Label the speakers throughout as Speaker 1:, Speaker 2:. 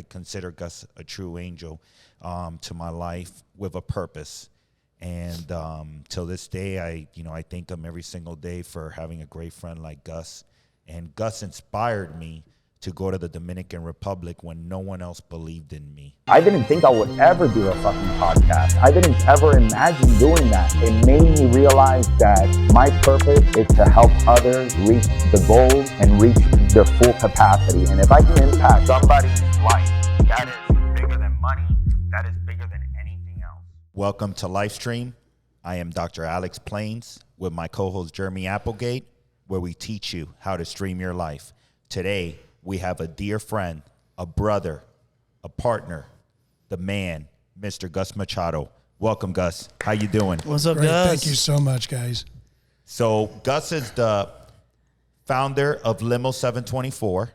Speaker 1: consider Gus a true angel to my life with a purpose. And till this day, I thank him every single day for having a great friend like Gus. And Gus inspired me to go to the Dominican Republic when no one else believed in me.
Speaker 2: I didn't think I would ever do a fucking podcast. I didn't ever imagine doing that. It made me realize that my purpose is to help others reach the goals and reach their full capacity. And if I can impact somebody's life, that is bigger than money. That is bigger than anything else.
Speaker 1: Welcome to Lifestream. I am Dr. Alex Plains with my co-host Jeremy Applegate, where we teach you how to stream your life. Today, we have a dear friend, a brother, a partner, the man, Mr. Gus Machado. Welcome, Gus. How you doing?
Speaker 3: What's up,
Speaker 4: Great.
Speaker 3: Gus?
Speaker 4: Thank you so much, guys.
Speaker 1: So Gus is the founder of Limo 724,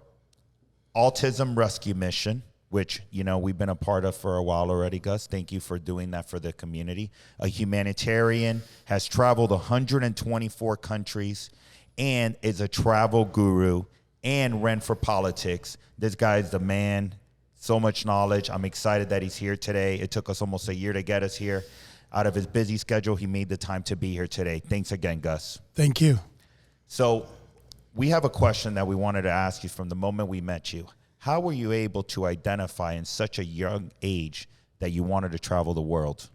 Speaker 1: Autism Rescue Mission, which, we've been a part of for a while already, Gus. Thank you for doing that for the community. A humanitarian, has traveled 124 countries, and is a travel guru and ran for politics. This guy's the man, so much knowledge. I'm excited that he's here today. It took us almost a year to get us here. Out of his busy schedule, he made the time to be here today. Thanks again, Gus.
Speaker 4: Thank you.
Speaker 1: So we have a question that we wanted to ask you from the moment we met you. How were you able to identify in such a young age that you wanted to travel the world?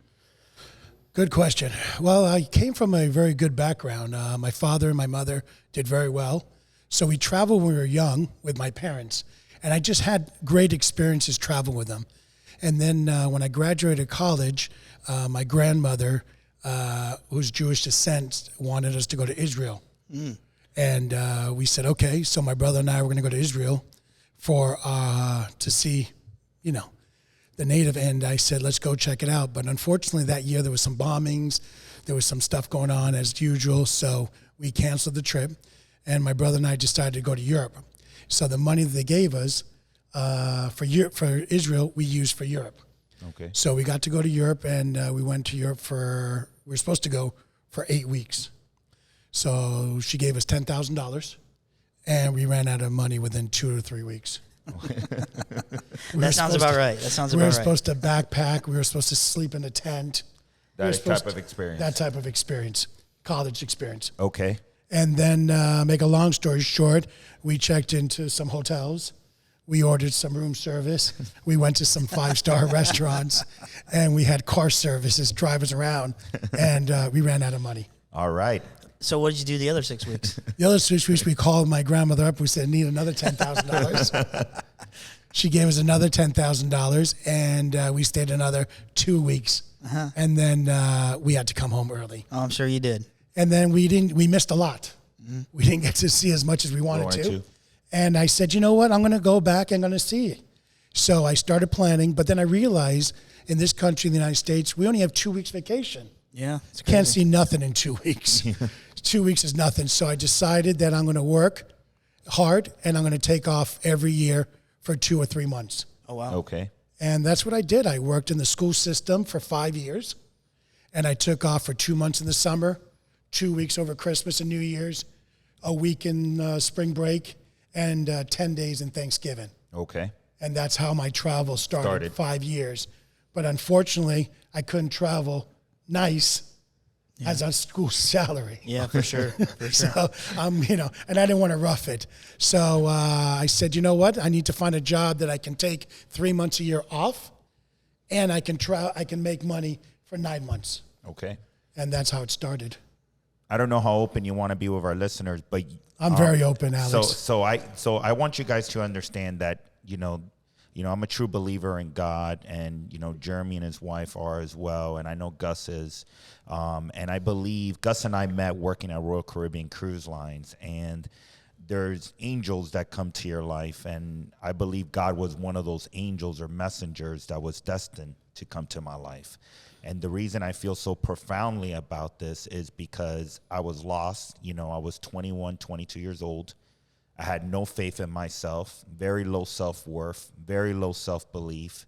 Speaker 4: Good question. Well, I came from a very good background. My father and my mother did very well. So we traveled when we were young with my parents, and I just had great experiences traveling with them. And then when I graduated college, my grandmother, who's Jewish descent, wanted us to go to Israel. And we said, okay. So my brother and I were going to go to Israel to see, the native. And I said, let's go check it out. But unfortunately, that year there was some bombings. There was some stuff going on as usual. So we canceled the trip. And my brother and I decided to go to Europe. So the money that they gave us for Israel, we used for Europe.
Speaker 1: Okay.
Speaker 4: So we got to go to Europe, and we went to Europe we were supposed to go for 8 weeks. So she gave us $10,000, and we ran out of money within 2 or 3 weeks.
Speaker 3: That sounds about right.
Speaker 4: We were supposed to backpack. We were supposed to sleep in a tent.
Speaker 1: That type of experience.
Speaker 4: That type of experience, college experience.
Speaker 1: Okay.
Speaker 4: And then, make a long story short, we checked into some hotels. We ordered some room service. We went to some 5-star restaurants, and we had car services drive us around, and we ran out of money.
Speaker 1: All right.
Speaker 3: So what did you do the other 6 weeks?
Speaker 4: The other 6 weeks, we called my grandmother up. We said, need another $10,000. She gave us another $10,000, and we stayed another 2 weeks. Uh-huh. And then we had to come home early.
Speaker 3: Oh, I'm sure you did.
Speaker 4: And then we missed a lot. Mm-hmm. We didn't get to see as much as we wanted to. And I said, you know what? I'm going to go back. I'm going to see it. So I started planning, but then I realized in this country, in the United States, we only have 2 weeks vacation.
Speaker 3: Yeah.
Speaker 4: Can't see nothing in 2 weeks. 2 weeks is nothing. So I decided that I'm going to work hard, and I'm going to take off every year for 2 or 3 months.
Speaker 3: Oh, wow.
Speaker 1: Okay.
Speaker 4: And that's what I did. I worked in the school system for 5 years, and I took off for 2 months in the summer, 2 weeks over Christmas and New Year's, a week in spring break, and 10 days in Thanksgiving.
Speaker 1: Okay.
Speaker 4: And that's how my travel started. 5 years. But unfortunately, I couldn't travel nice as a school salary.
Speaker 3: Yeah, for sure.
Speaker 4: So, and I didn't want to rough it. So I said, you know what? I need to find a job that I can take 3 months a year off, and I can make money for 9 months.
Speaker 1: Okay.
Speaker 4: And that's how it started.
Speaker 1: I don't know how open you want to be with our listeners, but
Speaker 4: I'm very open, Alex.
Speaker 1: So I want you guys to understand that, I'm a true believer in God, and, Jeremy and his wife are as well. And I know Gus is. And I believe Gus and I met working at Royal Caribbean Cruise Lines, and there's angels that come to your life. And I believe God was one of those angels or messengers that was destined to come to my life. And the reason I feel so profoundly about this is because I was lost. I was 21, 22 years old. I had no faith in myself, very low self-worth, very low self-belief.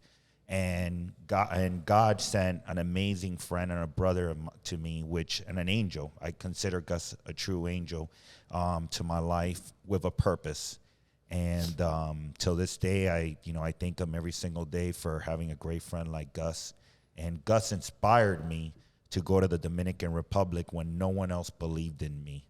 Speaker 1: And God sent an amazing friend and a brother to me, and an angel. I consider Gus a true angel to my life with a purpose. And till this day, I thank him every single day for having a great friend like Gus. And Gus inspired me to go to the Dominican Republic when no one else believed in me.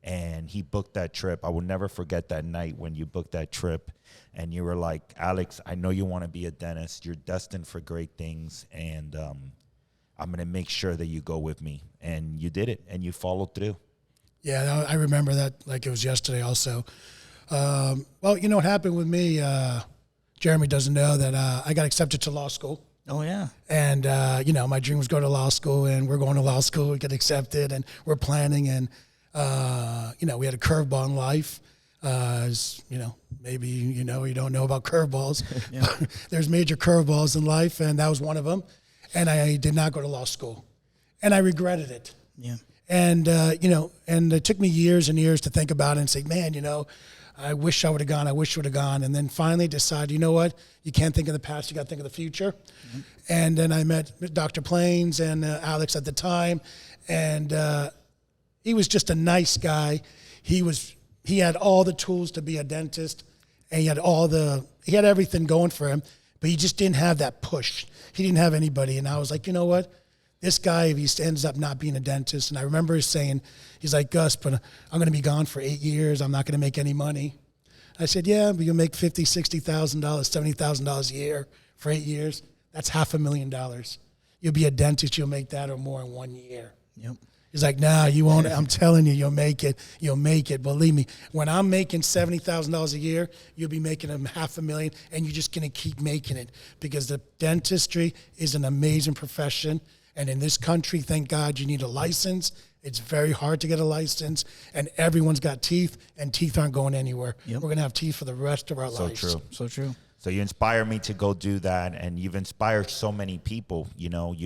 Speaker 1: And he booked that trip. I will never forget that night when you booked that trip. And you were like, Alex, I know you want to be a dentist. You're destined for great things. And I'm going to make sure that you go with me. And you did it. And you followed through.
Speaker 4: Yeah, I remember that like it was yesterday also. Well, you know what happened with me? Jeremy doesn't know that I got accepted to law school.
Speaker 3: Oh, yeah.
Speaker 4: And, my dream was go to law school, and we're going to law school, we get accepted, and we're planning. And, we had a curveball in life. Maybe, you don't know about curveballs.
Speaker 3: Yeah.
Speaker 4: There's major curveballs in life, and that was one of them. And I did not go to law school. And I regretted it.
Speaker 3: Yeah.
Speaker 4: And, and it took me years and years to think about it and say, man, I wish I would have gone. I wish I would have gone. And then finally decided, you know what? You can't think of the past. You got to think of the future. Mm-hmm. And then I met Dr. Plains and Alex at the time. And he was just a nice guy. He had all the tools to be a dentist. And he had everything going for him. But he just didn't have that push. He didn't have anybody. And I was like, you know what? This guy, if he ends up not being a dentist, and I remember saying, he's like, Gus, but I'm going to be gone for 8 years. I'm not going to make any money. I said, yeah, but you'll make $50,000, $60,000, $70,000 a year for 8 years. That's $500,000. You'll be a dentist. You'll make that or more in 1 year.
Speaker 3: Yep.
Speaker 4: He's like, nah, you won't. I'm telling you, you'll make it. You'll make it. Believe me. When I'm making $70,000 a year, you'll be making $500,000, and you're just going to keep making it because the dentistry is an amazing profession. And in this country, thank God, you need a license. It's very hard to get a license, and everyone's got teeth, and teeth aren't going anywhere. Yep. We're going to have teeth for the rest of our lives.
Speaker 3: So true.
Speaker 1: So you inspire me to go do that, and you've inspired so many people. You made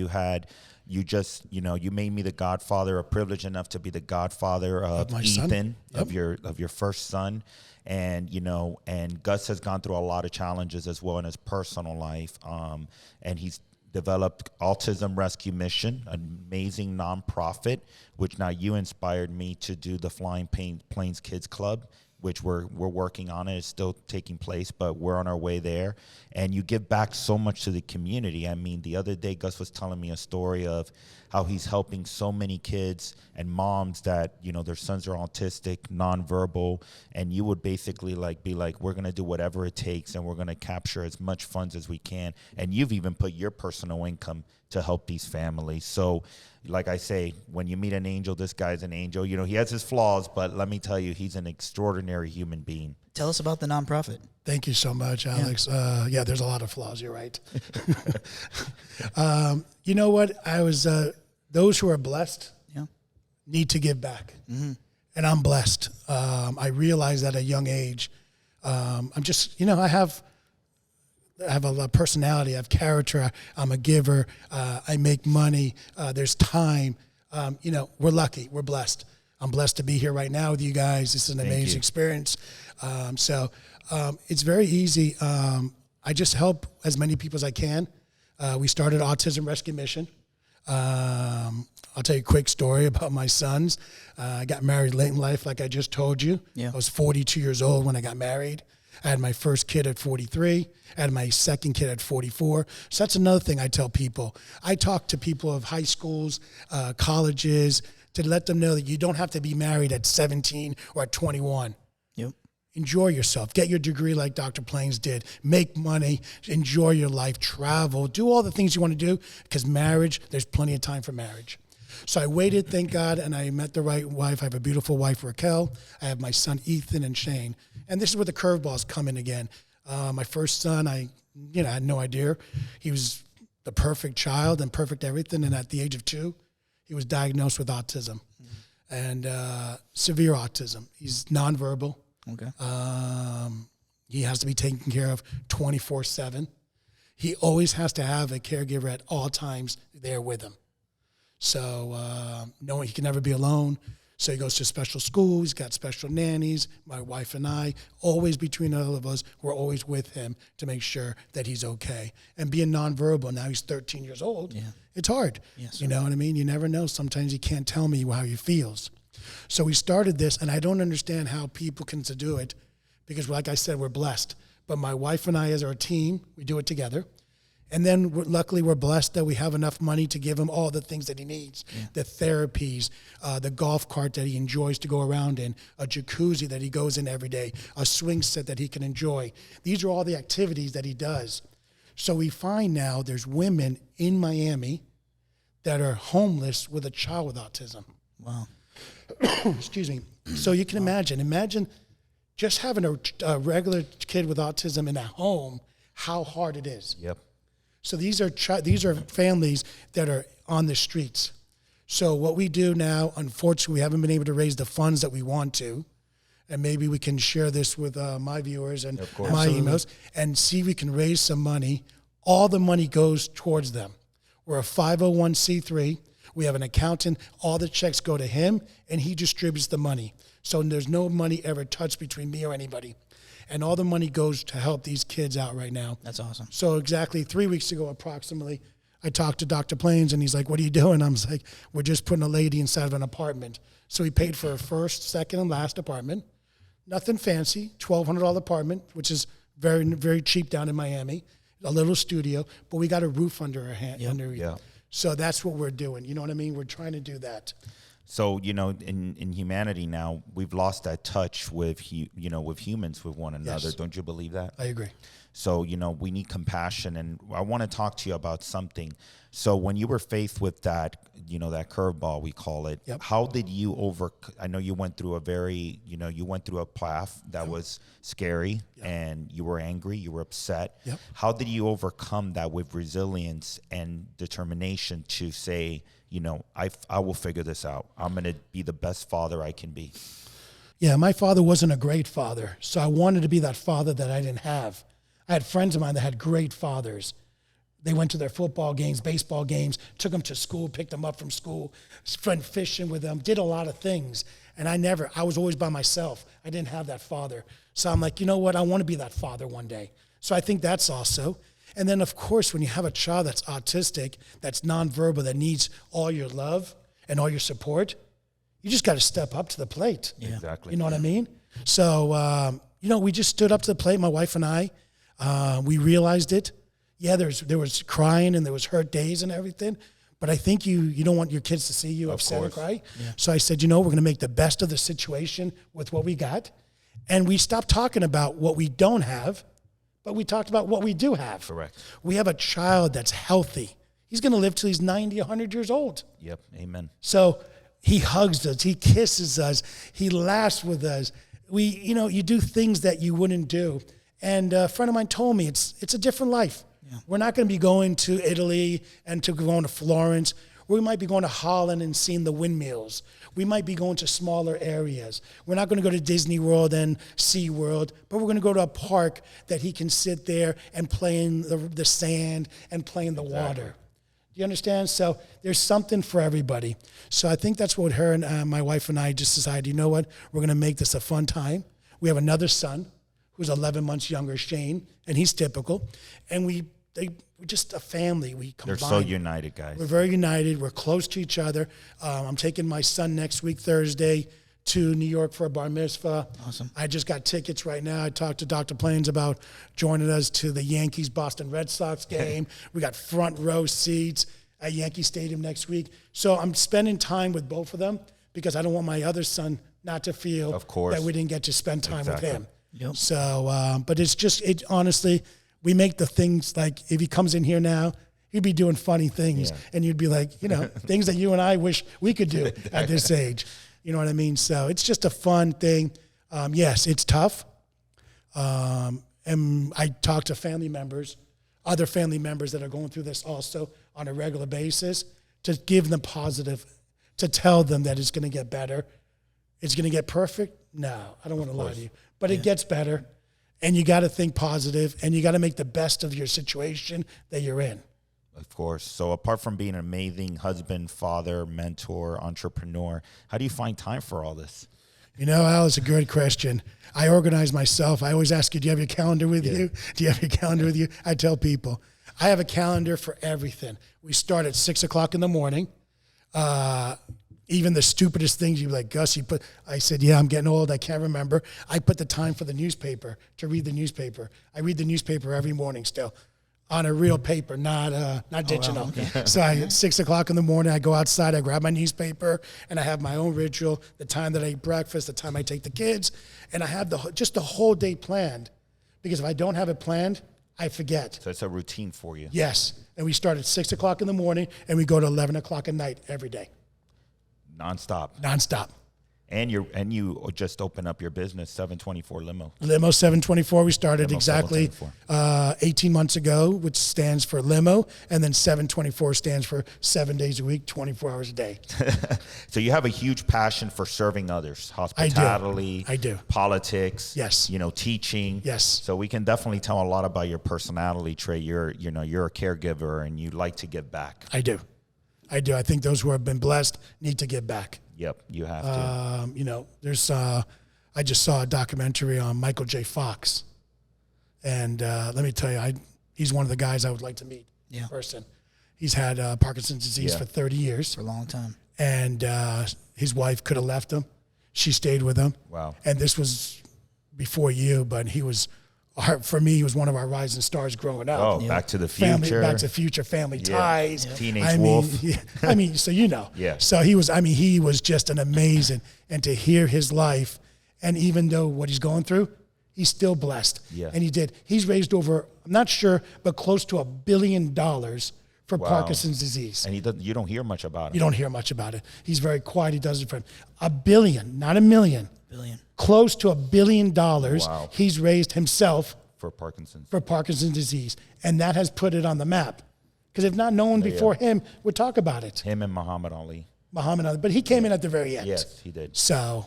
Speaker 1: me the godfather, a privilege enough to be the godfather of Ethan, yep. of your first son. And, and Gus has gone through a lot of challenges as well in his personal life. And he's developed Autism Rescue Mission, an amazing nonprofit, which now you inspired me to do the Flying Plains Kids Club, which we're working on it. It's still taking place, but we're on our way there. And you give back so much to the community. I mean, the other day, Gus was telling me a story of how he's helping so many kids and moms that, their sons are autistic, nonverbal, and you would basically be like, we're going to do whatever it takes, and we're going to capture as much funds as we can. And you've even put your personal income to help these families. So, like I say, when you meet an angel, this guy's an angel. He has his flaws, but let me tell you, he's an extraordinary human being.
Speaker 3: Tell us about the nonprofit.
Speaker 4: Thank you so much, Alex. Yeah, there's a lot of flaws. You're right. You know what? Those who are blessed need to give back. Mm-hmm. And I'm blessed. I realized at a young age, I'm just, I have a personality, I have character, I'm a giver, I make money, there's time. We're lucky, we're blessed. I'm blessed to be here right now with you guys. This is an amazing experience. So it's very easy. I just help as many people as I can. We started Autism Rescue Mission. I'll tell you a quick story about my sons. I got married late in life, like I just told you. Yeah. I was 42 years old when I got married. I had my first kid at 43. I had my second kid at 44. So that's another thing I tell people. I talk to people of high schools, colleges, to let them know that you don't have to be married at 17 or at 21.
Speaker 3: Yep.
Speaker 4: Enjoy yourself. Get your degree like Dr. Plains did. Make money. Enjoy your life. Travel. Do all the things you want to do, because marriage, there's plenty of time for marriage. So I waited, thank God, and I met the right wife. I have a beautiful wife, Raquel. I have my son, Ethan and Shane. And this is where the curveballs come in again. My first son, I had no idea. He was the perfect child and perfect everything. And at the age of 2, he was diagnosed with autism and severe autism. He's nonverbal.
Speaker 3: Okay.
Speaker 4: He has to be taken care of 24/7. He always has to have a caregiver at all times there with him. So knowing he can never be alone. So he goes to special school. He's got special nannies. My wife and I, always between all of us, we're always with him to make sure that he's okay. And being nonverbal, now he's 13 years old, it's hard. Yes, you know what I mean? You never know. Sometimes he can't tell me how he feels. So we started this, and I don't understand how people can do it, because like I said, we're blessed. But my wife and I, as our team, we do it together. And then luckily we're blessed that we have enough money to give him all the things that he needs, the therapies, the golf cart that he enjoys to go around in, a jacuzzi that he goes in every day, a swing set that he can enjoy. These are all the activities that he does. So we find now there's women in Miami that are homeless with a child with autism.
Speaker 3: Wow.
Speaker 4: Excuse me. So you can imagine just having a regular kid with autism in a home, how hard it is.
Speaker 1: Yep.
Speaker 4: So these are families that are on the streets. So what we do now, unfortunately, we haven't been able to raise the funds that we want to, and maybe we can share this with my viewers and my emails and see if we can raise some money. All the money goes towards them. We're a 501c3. We have an accountant. All the checks go to him, and he distributes the money. So there's no money ever touched between me or anybody. And all the money goes to help these kids out right now.
Speaker 3: That's awesome.
Speaker 4: So exactly 3 weeks ago, approximately, I talked to Dr. Plains, and he's like, what are you doing? I'm like, we're just putting a lady inside of an apartment. So he paid for her first, second, and last apartment. Nothing fancy, $1,200 apartment, which is very, very cheap down in Miami. A little studio, but we got a roof under our hand. So that's what we're doing. You know what I mean? We're trying to do that.
Speaker 1: So, in humanity now, we've lost that touch with humans, with one another.
Speaker 4: Yes.
Speaker 1: Don't you believe that?
Speaker 4: I agree.
Speaker 1: So, we need compassion, and I want to talk to you about something. So when you were faced with that, that curveball, we call it, how did you I know you went through you went through a path that was scary, and you were angry, you were upset. How did you overcome that with resilience and determination to say, I will figure this out. I'm going to be the best father I can be?
Speaker 4: Yeah, my father wasn't a great father, so I wanted to be that father that I didn't have. I had friends of mine that had great fathers. They went to their football games, baseball games, took them to school, picked them up from school, went fishing with them, did a lot of things. And I was always by myself. I didn't have that father. So I'm like, you know what? I want to be that father one day. So I think that's also. And then, of course, when you have a child that's autistic, that's nonverbal, that needs all your love and all your support, you just got to step up to the plate.
Speaker 3: Yeah.
Speaker 1: Exactly.
Speaker 4: You know what I mean? So, we just stood up to the plate, my wife and I. We realized it. Yeah, there was crying and there was hurt days and everything, but I think you don't want your kids to see you upset or cry. Yeah. So I said, we're going to make the best of the situation with what we got. And we stopped talking about what we don't have, but we talked about what we do have.
Speaker 1: Correct.
Speaker 4: We have a child that's healthy. He's going to live till he's 90, 100 years old.
Speaker 1: Yep. Amen.
Speaker 4: So he hugs us, he kisses us, he laughs with us. You do things that you wouldn't do. And a friend of mine told me it's a different life. Yeah. We're not going to be going to Italy and going to Florence. We might be going to Holland and seeing the windmills. We might be going to smaller areas. We're not going to go to Disney World and Sea World, but we're going to go to a park that he can sit there and play in the sand and play in the water. Do you understand? So there's something for everybody. So I think that's what her and my wife and I just decided, you know what? We're going to make this a fun time. We have another son who's 11 months younger, Shane, and he's typical. And we're just a family. We combine.
Speaker 1: They're so united, guys.
Speaker 4: We're very united. We're close to each other. I'm taking my son next week, Thursday, to New York for a bar mitzvah.
Speaker 3: Awesome.
Speaker 4: I just got tickets right now. I talked to Dr. Plains about joining us to the Yankees-Boston Red Sox game. We got front row seats at Yankee Stadium next week. So I'm spending time with both of them because I don't want my other son not to feel that we didn't get to spend time with him.
Speaker 3: Yep.
Speaker 4: So, but it's just, honestly, we make the things like if he comes in here now, he'd be doing funny things. And you'd be like, things that you and I wish we could do at this age. You know what I mean? So it's just a fun thing. Yes, it's tough. And I talk to other family members that are going through this also on a regular basis to give them positive, to tell them that it's going to get better. It's going to get perfect? No, I don't want to lie to you. But it gets better, and you got to think positive, and you got to make the best of your situation that you're in.
Speaker 1: Of course. So apart from being an amazing husband, father, mentor, entrepreneur, how do you find time for all this?
Speaker 4: Al, it's a good question. I organize myself. I always ask you, do you have your calendar with you? Do you have your calendar with you? I tell people, I have a calendar for everything. We start at 6 o'clock in the morning. Even the stupidest things, you'd be like, Gus, I said, yeah, I'm getting old. I can't remember. I put the time for the newspaper to read the newspaper. I read the newspaper every morning still on a real paper, not digital. Wow, okay. So at 6 o'clock in the morning, I go outside, I grab my newspaper, and I have my own ritual, the time that I eat breakfast, the time I take the kids, and I have just the whole day planned. Because if I don't have it planned, I forget.
Speaker 1: So it's a routine for you.
Speaker 4: Yes. And we start at 6 o'clock in the morning, and we go to 11 o'clock at night every day. Nonstop.
Speaker 1: And you just open up your business, 724 Limo.
Speaker 4: Limo 724. We started
Speaker 1: Limo
Speaker 4: exactly 18 months ago, which stands for Limo, and then 724 stands for 7 days a week, 24 hours a day.
Speaker 1: So you have a huge passion for serving others, hospitality.
Speaker 4: I do.
Speaker 1: Politics.
Speaker 4: Yes.
Speaker 1: Teaching.
Speaker 4: Yes.
Speaker 1: So we can definitely tell a lot about your personality trait. You're a caregiver and you like to give back.
Speaker 4: I do. I think those who have been blessed need to give back.
Speaker 1: Yep, you have to.
Speaker 4: There's. I just saw a documentary on Michael J. Fox, and let me tell you, he's one of the guys I would like to meet in person. He's had Parkinson's disease for 30 years.
Speaker 3: For a long time.
Speaker 4: And his wife could have left him. She stayed with him.
Speaker 1: Wow.
Speaker 4: And this was before you, but he was one of our rising stars growing up.
Speaker 1: Oh, Back to the Future.
Speaker 4: Back to the Future, Family Ties.
Speaker 1: Yeah. Teenage Wolf.
Speaker 4: So you know.
Speaker 1: Yeah.
Speaker 4: So he was just an amazing, and to hear his life, and even though what he's going through, he's still blessed.
Speaker 1: Yeah.
Speaker 4: And he's raised over, I'm not sure, but close to $1 billion for Parkinson's disease.
Speaker 1: And you don't hear much about it.
Speaker 4: You don't hear much about it. He's very quiet. He does it for $1 billion, not $1 million.
Speaker 3: Billion.
Speaker 4: Close to $1 billion he's raised himself
Speaker 1: for Parkinson's
Speaker 4: disease. And that has put it on the map. Because if not, no one before him would talk about it.
Speaker 1: Him and Muhammad Ali.
Speaker 4: But he came in at the very end.
Speaker 1: Yes, he did.
Speaker 4: So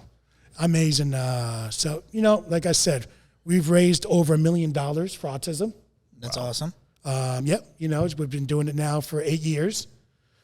Speaker 4: amazing. Like I said, we've raised over $1 million for autism.
Speaker 3: That's awesome.
Speaker 4: Yep. We've been doing it now for 8 years.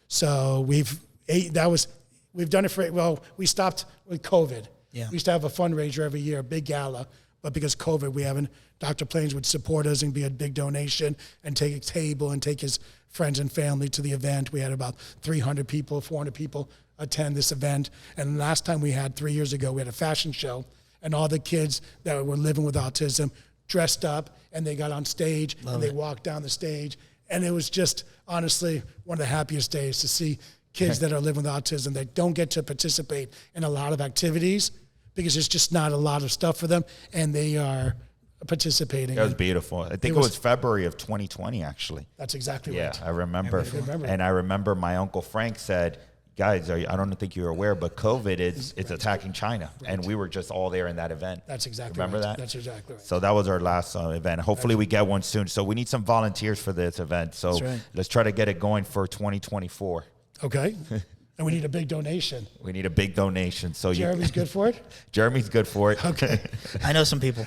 Speaker 4: So we've done it we stopped with COVID.
Speaker 3: Yeah.
Speaker 4: We used to have a fundraiser every year, a big gala, but because COVID, we haven't. Dr. Plains would support us and be a big donation and take a table and take his friends and family to the event. We had about 300 people, 400 people attend this event. And last time we had 3 years ago, we had a fashion show, and all the kids that were living with autism dressed up, and they got on stage and they walked down the stage. And it was just, honestly, one of the happiest days to see kids that are living with autism that don't get to participate in a lot of activities because there's just not a lot of stuff for them, and they are participating.
Speaker 1: That was beautiful. I think it was February of 2020, actually.
Speaker 4: That's exactly
Speaker 1: right. Yeah, I remember.
Speaker 4: And
Speaker 1: I remember my Uncle Frank said, guys, I don't think you're aware, but COVID is attacking China. Right. And we were just all there in that event.
Speaker 4: That's exactly
Speaker 1: Remember
Speaker 4: right.
Speaker 1: that?
Speaker 4: That's exactly right.
Speaker 1: So that was our last event. Hopefully we get one soon. So we need some volunteers for this event. So let's try to get it going for 2024.
Speaker 4: Okay. And we need a big donation.
Speaker 1: So
Speaker 4: Jeremy's good for it?
Speaker 1: Jeremy's good for it.
Speaker 4: Okay.
Speaker 3: I know some people.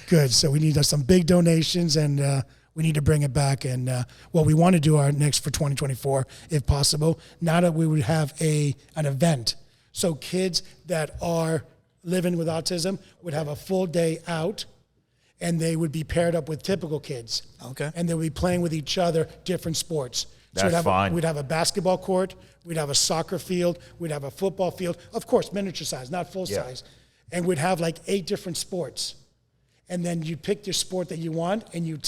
Speaker 4: Good. So we need some big donations, and we need to bring it back. And what we want to do our next for 2024, if possible, now that we would have an event. So kids that are living with autism would have a full day out, and they would be paired up with typical kids.
Speaker 3: Okay.
Speaker 4: And they would be playing with each other different sports.
Speaker 1: That's fine.
Speaker 4: We'd have a basketball court. We'd have a soccer field. We'd have a football field. Of course, miniature size, not full size. And we'd have like 8 different sports. And then you pick your sport that you want, and you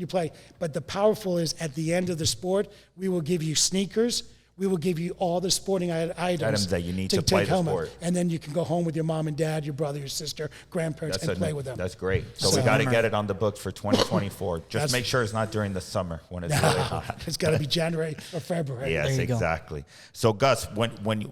Speaker 4: play. But the powerful is at the end of the sport, we will give you sneakers. We will give you all the sporting items
Speaker 1: that you need to play the sport.
Speaker 4: And then you can go home with your mom and dad, your brother, your sister, grandparents, and play with them.
Speaker 1: That's great. So we got to get it on the books for 2024. Just make sure it's not during the summer when it's really hot.
Speaker 4: It's got to be January or February.
Speaker 1: Yes, exactly. So Gus, when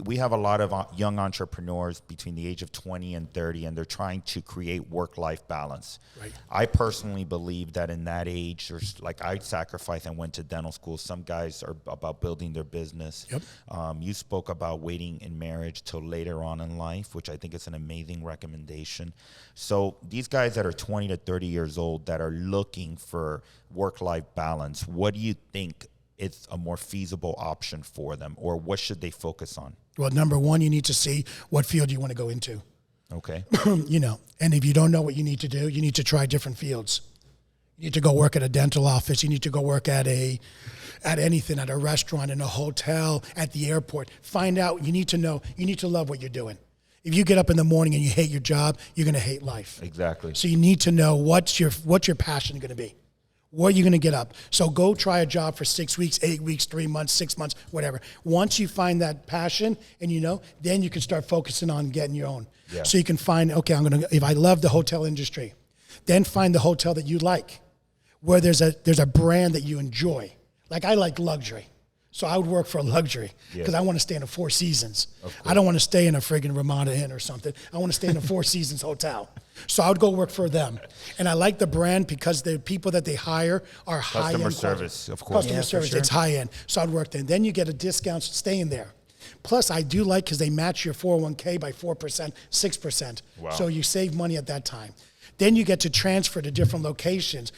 Speaker 1: we have a lot of young entrepreneurs between the age of 20 and 30, and they're trying to create work-life balance.
Speaker 4: Right.
Speaker 1: I personally believe that in that age, there's I sacrificed and went to dental school. Some guys are about building their business.
Speaker 4: Yep.
Speaker 1: You spoke about waiting in marriage till later on in life, which I think is an amazing recommendation. So these guys that are 20 to 30 years old that are looking for work-life balance, what do you think is a more feasible option for them, or what should they focus on?
Speaker 4: Well, number one, you need to see what field you want to go into.
Speaker 1: Okay.
Speaker 4: And if you don't know what you need to do, you need to try different fields. You need to go work at a dental office. You need to go work at anything, at a restaurant, in a hotel, at the airport. Find out. You need to know. You need to love what you're doing. If you get up in the morning and you hate your job, you're going to hate life.
Speaker 1: Exactly.
Speaker 4: So you need to know what's your passion going to be. Where are you going to get up? So go try a job for 6 weeks, 8 weeks, 3 months, 6 months, whatever. Once you find that passion and then you can start focusing on getting your own.
Speaker 1: Yeah.
Speaker 4: So you can find, okay, if I love the hotel industry, then find the hotel that you like, where there's a brand that you enjoy. Like I like luxury. So I would work for a luxury because I want to stay in a Four Seasons. I don't want to stay in a friggin' Ramada Inn or something. I want to stay in a Four Seasons hotel. So I would go work for them. And I like the brand because the people that they hire are high-end.
Speaker 1: Customer service, of course.
Speaker 4: Customer service, it's high-end. So I'd work there. And then you get a discount staying there. Plus, I do like because they match your 401k by 4%, 6%.
Speaker 1: Wow.
Speaker 4: So you save money at that time. Then you get to transfer to different locations.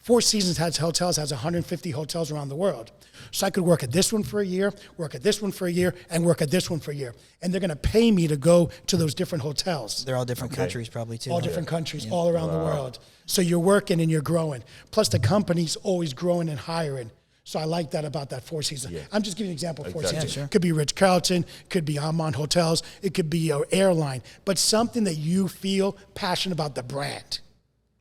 Speaker 4: Four Seasons has 150 hotels around the world. So I could work at this one for a year, work at this one for a year, and work at this one for a year. And they're going to pay me to go to those different hotels.
Speaker 3: They're all different countries probably too.
Speaker 4: All different countries, all around the world. So you're working and you're growing. Plus the company's always growing and hiring. So I like that about that Four Seasons. Yeah. I'm just giving an example of Four Seasons.
Speaker 3: Yeah, sure.
Speaker 4: Could be Ritz-Carlton, could be Amman Hotels, it could be an airline, but something that you feel passionate about the brand.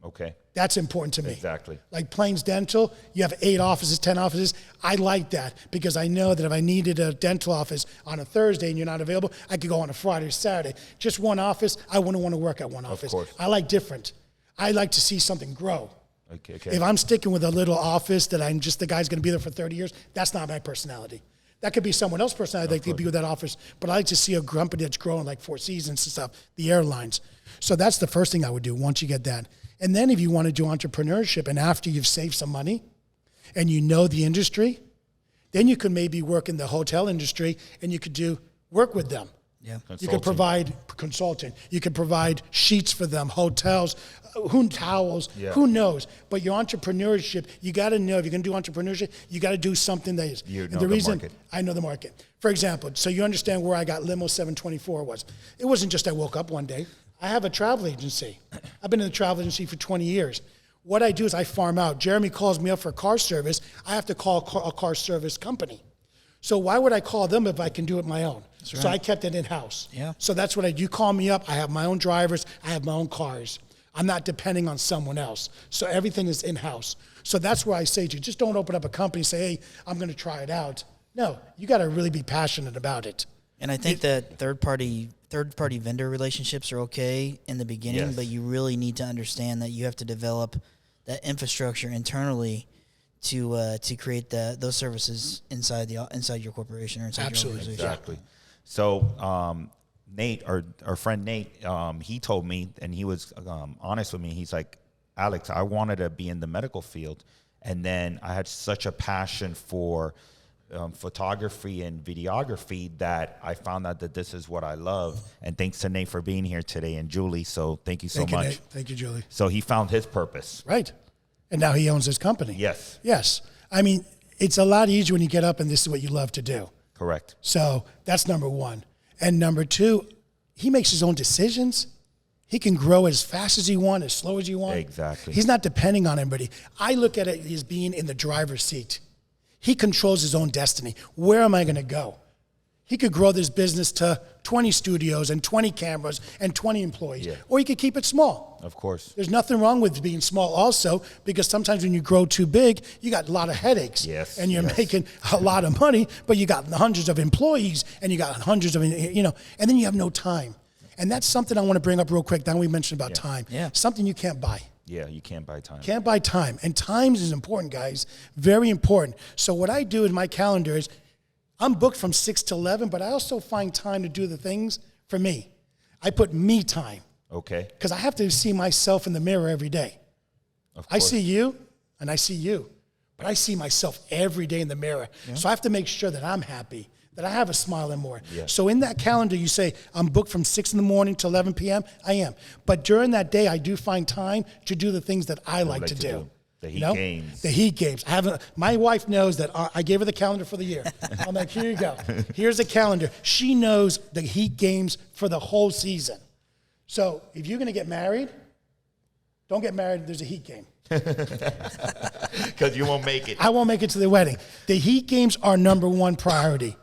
Speaker 1: Okay.
Speaker 4: That's important to me.
Speaker 1: Exactly.
Speaker 4: Like Plains Dental, you have 8 offices, 10 offices. I like that because I know that if I needed a dental office on a Thursday and you're not available, I could go on a Friday or Saturday. Just one office, I wouldn't want to work at one office.
Speaker 1: Of course.
Speaker 4: I like different. I like to see something grow.
Speaker 1: Okay.
Speaker 4: If I'm sticking with a little office that I'm just the guy's going to be there for 30 years, that's not my personality. That could be someone else's personality that could be with that office, but I like to see a company that's growing like Four Seasons and stuff, the airlines. So that's the first thing I would do once you get that. And then if you want to do entrepreneurship and after you've saved some money and you know the industry, then you could maybe work in the hotel industry and you could work with them.
Speaker 3: Yeah.
Speaker 4: You could provide consulting. You could provide sheets for them, hotels, towels, who knows? But your entrepreneurship, you got to know if you're going to do entrepreneurship, you got to do something that is.
Speaker 1: You know the market.
Speaker 4: I know the market. For example, so you understand where I got Limo 724 was. It wasn't just I woke up one day. I have a travel agency. I've been in the travel agency for 20 years. What I do is I farm out. Jeremy calls me up for car service. I have to call a car service company. So why would I call them if I can do it my own? Right. So I kept it in-house.
Speaker 3: Yeah.
Speaker 4: So that's what I do. You call me up. I have my own drivers. I have my own cars. I'm not depending on someone else. So everything is in-house. So that's where I say to you, just don't open up a company and say, hey, I'm going to try it out. No, you got to really be passionate about it.
Speaker 3: And I think that third party vendor relationships are okay in the beginning, but you really need to understand that you have to develop that infrastructure internally to create those services inside your corporation or inside your organization.
Speaker 1: Exactly. So Nate, our friend Nate, he told me, and he was honest with me. He's like, Alex, I wanted to be in the medical field, and then I had such a passion for photography and videography that I found out that this is what I love. And thanks to Nate for being here today, and Julie. So thank you so much.
Speaker 4: Nate. Thank you, Julie.
Speaker 1: So he found his purpose.
Speaker 4: Right. And now he owns his company.
Speaker 1: Yes.
Speaker 4: Yes. I mean, it's a lot easier when you get up and this is what you love to do.
Speaker 1: Correct.
Speaker 4: So that's number one. And number two, he makes his own decisions. He can grow as fast as he wants, as slow as he wants.
Speaker 1: Exactly.
Speaker 4: He's not depending on anybody. I look at it as being in the driver's seat. He controls his own destiny. Where am I going to go? He could grow this business to 20 studios and 20 cameras and 20 employees. Yeah. Or he could keep it small.
Speaker 1: Of course.
Speaker 4: There's nothing wrong with being small also, because sometimes when you grow too big, you got a lot of headaches.
Speaker 1: Yes.
Speaker 4: And you're making a lot of money, but you got hundreds of employees and you got hundreds of, and then you have no time. And that's something I want to bring up real quick. Now we mentioned about time.
Speaker 3: Yeah.
Speaker 4: Something you can't buy.
Speaker 1: Yeah, you can't buy time.
Speaker 4: Can't buy time. And time is important, guys. Very important. So what I do in my calendar is I'm booked from 6 to 11, but I also find time to do the things for me. I put me time.
Speaker 1: Okay.
Speaker 4: Because I have to see myself in the mirror every day.
Speaker 1: Of course.
Speaker 4: I see you and I see you, but I see myself every day in the mirror. Yeah. So I have to make sure that I'm happy, that I have a smile and more. Yeah. So in that calendar, you say, I'm booked from 6 in the morning to 11 p.m. I am. But during that day, I do find time to do the things that I like to do.
Speaker 1: The Heat games.
Speaker 4: The Heat games. My wife knows that I gave her the calendar for the year. I'm like, here you go. Here's the calendar. She knows the Heat games for the whole season. So if you're going to get married, don't get married. There's a Heat game.
Speaker 1: Because you won't make it.
Speaker 4: I won't make it to the wedding. The Heat games are number one priority.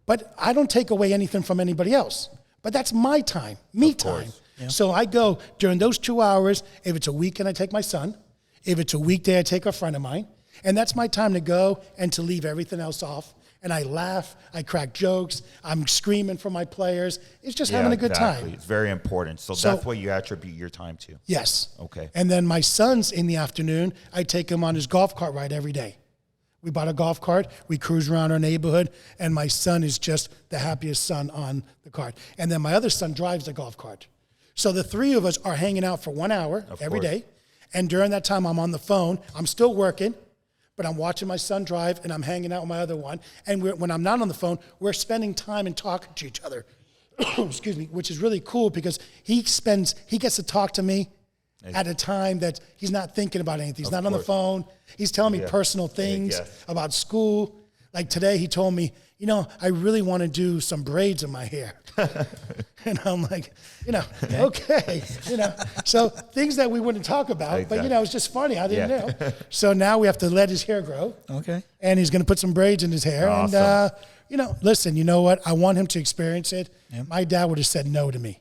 Speaker 4: But I don't take away anything from anybody else. But that's my time, me time. Yeah. So I go during those 2 hours. If it's a weekend, I take my son. If it's a weekday, I take a friend of mine. And that's my time to go and to leave everything else off. And I laugh, I crack jokes, I'm screaming for my players. It's just having a good time.
Speaker 1: It's very important. So that's what you attribute your time to.
Speaker 4: Yes.
Speaker 1: Okay.
Speaker 4: And then my son's in the afternoon, I take him on his golf cart ride every day. We bought a golf cart, we cruise around our neighborhood, and my son is just the happiest son on the cart. And then my other son drives the golf cart. So the three of us are hanging out for 1 hour every day. And during that time, I'm on the phone. I'm still working. But I'm watching my son drive, and I'm hanging out with my other one. And when I'm not on the phone, we're spending time and talking to each other. Excuse me, which is really cool because he gets to talk to me at a time that he's not thinking about anything. He's not on the phone. He's telling me personal things about school. Like today, he told me, I really want to do some braids in my hair. And I'm like, okay. So things that we wouldn't talk about, but it's just funny. I didn't know. So now we have to let his hair grow. Okay. And he's going to put some braids in his hair. Awesome. And, listen, you know what? I want him to experience it. Yep. My dad would have said no to me.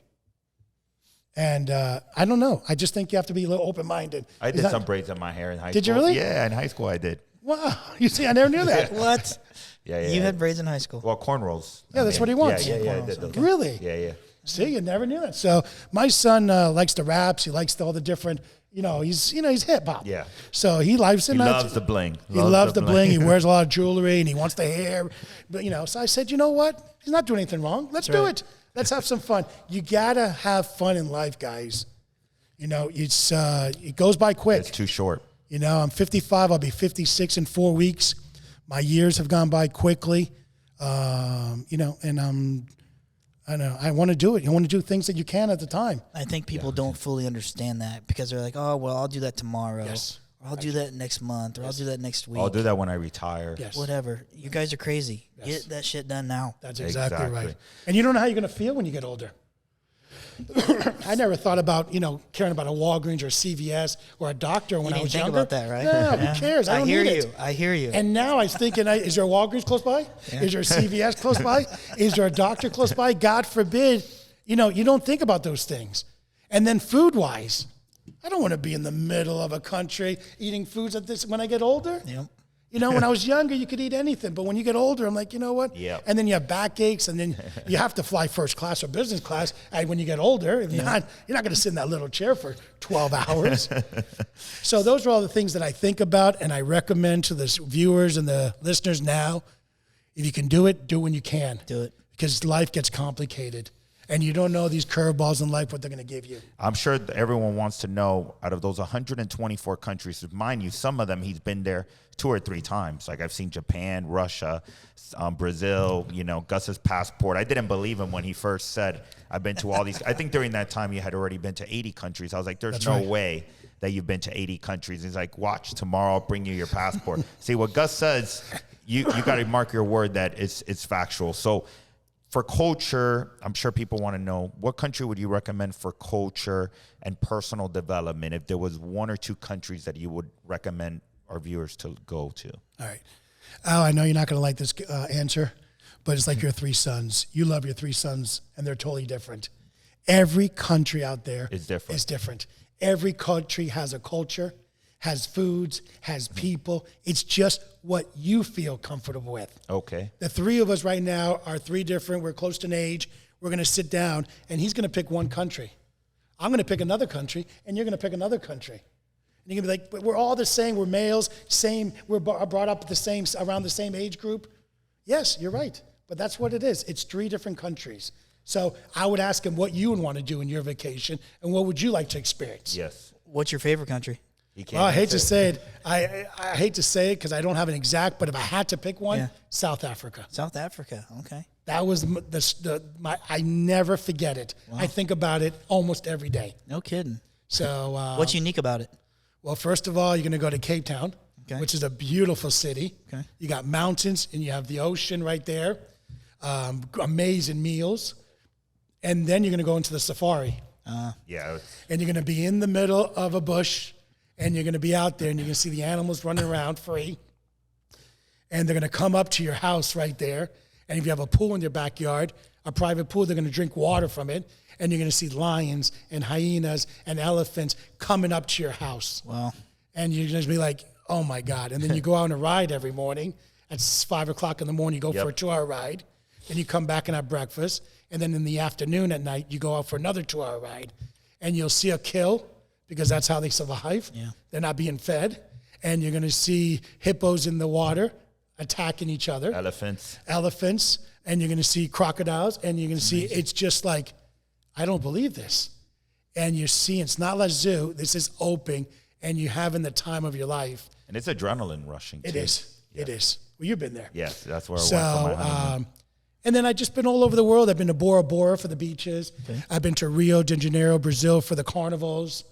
Speaker 4: And I don't know. I just think you have to be a little open-minded.
Speaker 1: I did some braids in my hair in high school.
Speaker 4: Did you really?
Speaker 1: Yeah, in high school I did.
Speaker 4: Wow. You see, I never knew that.
Speaker 3: What?
Speaker 1: Yeah.
Speaker 3: You had braids in high school?
Speaker 1: Well, cornrols.
Speaker 4: Yeah, that's what he wants.
Speaker 1: Yeah, I did those.
Speaker 4: Really?
Speaker 1: Yeah.
Speaker 4: See, you never knew that. So my son likes the raps. He likes all the different, he's hip hop.
Speaker 1: Yeah.
Speaker 4: So he loves it.
Speaker 1: He loves the bling.
Speaker 4: He loves the bling. He wears a lot of jewelry and he wants the hair. But, so I said, you know what? He's not doing anything wrong. Let's do it. Let's have some fun. You got to have fun in life, guys. It goes by quick.
Speaker 1: It's too short.
Speaker 4: I'm 55. I'll be 56 in 4 weeks. My years have gone by quickly. And I know I want to do it. You want to do things that you can at the time.
Speaker 3: I think people don't fully understand that because they're like, oh, well, I'll do that tomorrow.
Speaker 4: Yes.
Speaker 3: Or I'll do that next month. Or I'll do that next week.
Speaker 1: I'll do that when I retire.
Speaker 3: Yes. Whatever. You guys are crazy.
Speaker 4: Yes.
Speaker 3: Get that shit done now.
Speaker 4: That's exactly right. And you don't know how you're going to feel when you get older. I never thought about, caring about a Walgreens or a CVS or a doctor when I was younger.
Speaker 3: You didn't think about that, right?
Speaker 4: No, who cares? I don't need it.
Speaker 3: I hear you.
Speaker 4: And now I was thinking, is there a Walgreens close by? Yeah. Is there a CVS close by? Is there a doctor close by? God forbid. You don't think about those things. And then food-wise, I don't want to be in the middle of a country eating foods like this when I get older.
Speaker 3: Yep.
Speaker 4: When I was younger, you could eat anything. But when you get older, I'm like, you know what?
Speaker 1: Yep.
Speaker 4: And then you have backaches, and then you have to fly first class or business class. And when you get older, if not, you're not going to sit in that little chair for 12 hours. So those are all the things that I think about, and I recommend to the viewers and the listeners now, if you can do it when you can.
Speaker 3: Do it.
Speaker 4: Because life gets complicated. And you don't know these curveballs in life, what they're going to give you.
Speaker 1: I'm sure everyone wants to know, out of those 124 countries, mind you, some of them he's been there 2 or 3 times. Like I've seen Japan, Russia, Brazil, Gus's passport. I didn't believe him when he first said, I've been to all these. I think during that time you had already been to 80 countries. I was like, there's no way that you've been to 80 countries. He's like, watch, tomorrow I'll bring you your passport. See, what Gus says, you got to mark your word that it's factual. So, for culture, I'm sure people want to know, what country would you recommend for culture and personal development if there was 1 or 2 countries that you would recommend our viewers to go to?
Speaker 4: All right. Al, I know you're not going to like this answer, but it's like your 3 sons. You love your 3 sons, and they're totally different. Every country out there is different. Every country has a culture, has foods, has people. It's just what you feel comfortable with.
Speaker 1: Okay.
Speaker 4: The 3 of us right now are 3 different. We're close in age. We're going to sit down, and he's going to pick one country. I'm going to pick another country, and you're going to pick another country. And you're going to be like, but we're all the same. We're males, same. We're brought up around the same age group. Yes, you're right. But that's what it is. It's 3 different countries. So I would ask him what you would want to do in your vacation, and what would you like to experience?
Speaker 1: Yes.
Speaker 3: What's your favorite country?
Speaker 4: Well, I hate to say it. I hate to say it because I don't have an exact, but if I had to pick one, South Africa.
Speaker 3: South Africa, okay.
Speaker 4: That was I never forget it. Wow. I think about it almost every day.
Speaker 3: No kidding.
Speaker 4: So
Speaker 3: what's unique about it?
Speaker 4: Well, first of all, you're going to go to Cape Town, which is a beautiful city. Okay. You got mountains and you have the ocean right there. Amazing meals. And then you're going to go into the safari.
Speaker 1: Yeah.
Speaker 4: And you're going to be in the middle of a bush, and you're going to be out there, and you're going to see the animals running around free. And they're going to come up to your house right there. And if you have a pool in your backyard, a private pool, they're going to drink water from it. And you're going to see lions and hyenas and elephants coming up to your house.
Speaker 3: Wow.
Speaker 4: And you're going to be like, oh, my God. And then you go out on a ride every morning. At 5 o'clock in the morning, you go for a 2-hour ride. Then you come back and have breakfast. And then in the afternoon at night, you go out for another 2-hour ride. And you'll see a kill, because that's how they survive.
Speaker 3: Yeah.
Speaker 4: They're not being fed. And you're going to see hippos in the water attacking each other.
Speaker 1: Elephants.
Speaker 4: And you're going to see crocodiles. And you're going to see, it's just like, I don't believe this. And you're seeing, it's not like zoo. This is open. And you're having the time of your life.
Speaker 1: And it's adrenaline rushing, too.
Speaker 4: It is. Yeah. It is. Well, you've been there.
Speaker 1: Yes, that's where I went for my honeymoon.
Speaker 4: And then I've just been all over the world. I've been to Bora Bora for the beaches. Okay. I've been to Rio de Janeiro, Brazil for the carnivals.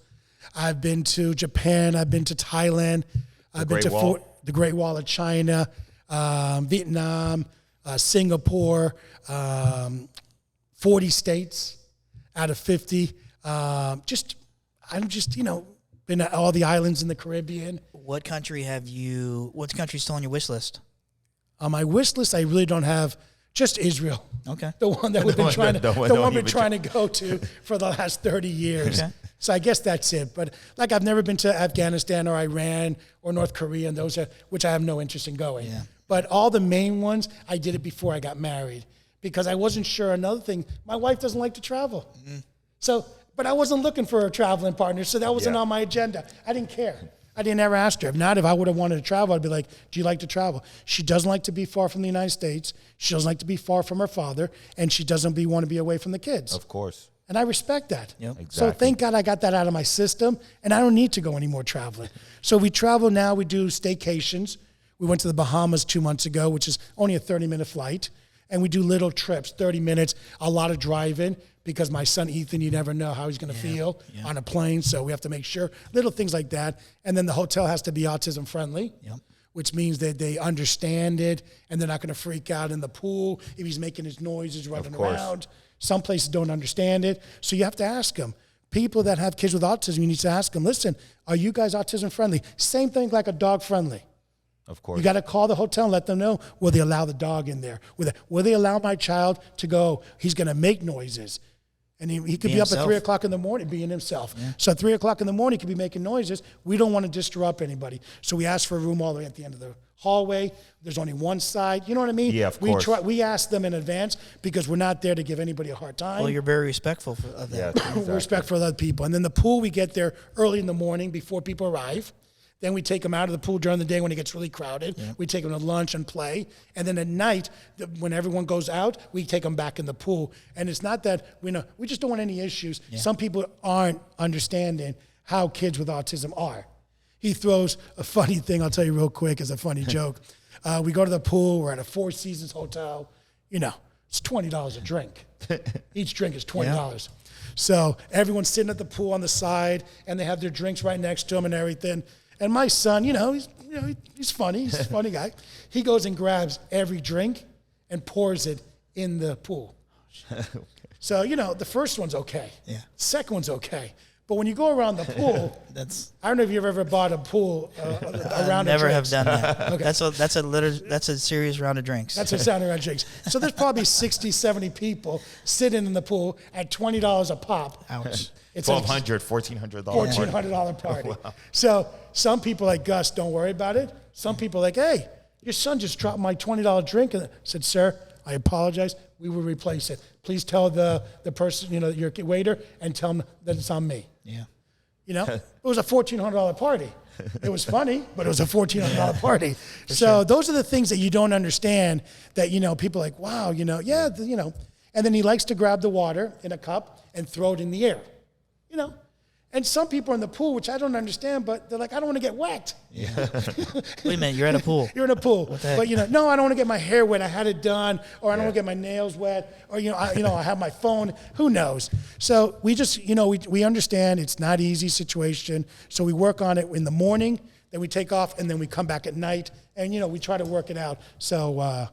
Speaker 4: I've been to Japan. I've been to Thailand. I've been to the Great Wall of China, Vietnam, Singapore, 40 states out of 50. I'm just, been at all the islands in the Caribbean.
Speaker 3: What's country still on your wish list?
Speaker 4: On my wish list, I really don't have. Just Israel.
Speaker 3: Okay.
Speaker 4: The one that we've been trying to go to for the last 30 years. Okay. So I guess that's it. But like, I've never been to Afghanistan or Iran or North Korea, and those are, which I have no interest in going. Yeah. But all the main ones, I did it before I got married because I wasn't sure. Another thing, my wife doesn't like to travel. Mm-hmm. But I wasn't looking for a traveling partner, so that wasn't on my agenda. I didn't care. I didn't ever ask her. If I would have wanted to travel, I'd be like, do you like to travel? She doesn't like to be far from the United States. She doesn't like to be far from her father, and she doesn't want to be away from the kids.
Speaker 1: Of course.
Speaker 4: And I respect that.
Speaker 3: Yep.
Speaker 1: Exactly.
Speaker 4: So thank God I got that out of my system, and I don't need to go any more traveling. So we travel now. We do staycations. We went to the Bahamas 2 months ago, which is only a 30-minute flight. And we do little trips, 30 minutes, a lot of driving, because my son Ethan, you never know how he's going to feel on a plane, so we have to make sure, little things like that. And then the hotel has to be autism friendly, which means that they understand it, and they're not going to freak out in the pool if he's making his noises running around. Some places don't understand it, so you have to ask them. People that have kids with autism, you need to ask them, listen, are you guys autism friendly? Same thing like a dog friendly.
Speaker 1: Of course.
Speaker 4: You got to call the hotel and let them know, will they allow the dog in there? Will they allow my child to go? He's going to make noises. And he could be up at 3 o'clock in the morning being himself. Yeah. So at 3 o'clock in the morning, he could be making noises. We don't want to disrupt anybody. So we ask for a room all the way at the end of the hallway. There's only one side. You know what I mean?
Speaker 1: Yeah, of course.
Speaker 4: We ask them in advance because we're not there to give anybody a hard time.
Speaker 3: Well, you're very respectful of that.
Speaker 1: Yeah, exactly.
Speaker 4: We're respectful of other people. And then the pool, we get there early in the morning before people arrive. Then we take them out of the pool during the day when it gets really crowded. Yeah. We take them to lunch and play. And then at night, when everyone goes out, we take them back in the pool. And it's not that, we just don't want any issues. Yeah. Some people aren't understanding how kids with autism are. He throws a funny thing, I'll tell you real quick as a funny joke. We go to the pool, we're at a Four Seasons hotel. It's $20 a drink. Each drink is $20. Yeah. So everyone's sitting at the pool on the side, and they have their drinks right next to them and everything. And my son, he's funny. He's a funny guy. He goes and grabs every drink and pours it in the pool. Okay. So, the first one's okay. Yeah. Second one's okay. But when you go around the pool, I don't know if you've ever bought a pool around.
Speaker 3: Never have done that. Okay. That's a serious round of drinks.
Speaker 4: That's a round of drinks. So there's probably 60, 70 people sitting in the pool at $20 a pop.
Speaker 3: Ouch.
Speaker 1: It's $1,200, $1,400
Speaker 4: party.
Speaker 1: Oh, wow.
Speaker 4: So some people like Gus, don't worry about it. Some people like, hey, your son just dropped my $20 drink. And I said, sir, I apologize. We will replace it. Please tell the person, your waiter, and tell them that it's on me.
Speaker 3: Yeah.
Speaker 4: It was a $1,400 party. It was funny, but it was a $1,400 party. So those are the things that you don't understand that, people are like, wow, And then he likes to grab the water in a cup and throw it in the air, And some people are in the pool, which I don't understand, but they're like, I don't want to get wet.
Speaker 3: Yeah. Wait a minute, you're at a pool.
Speaker 4: You're in a pool. But, no, I don't want to get my hair wet. I had it done. Or I don't want to get my nails wet. Or, I have my phone. Who knows? So we just, we understand it's not an easy situation. So we work on it in the morning, then we take off, and then we come back at night. And, we try to work it out. So,
Speaker 1: Oh,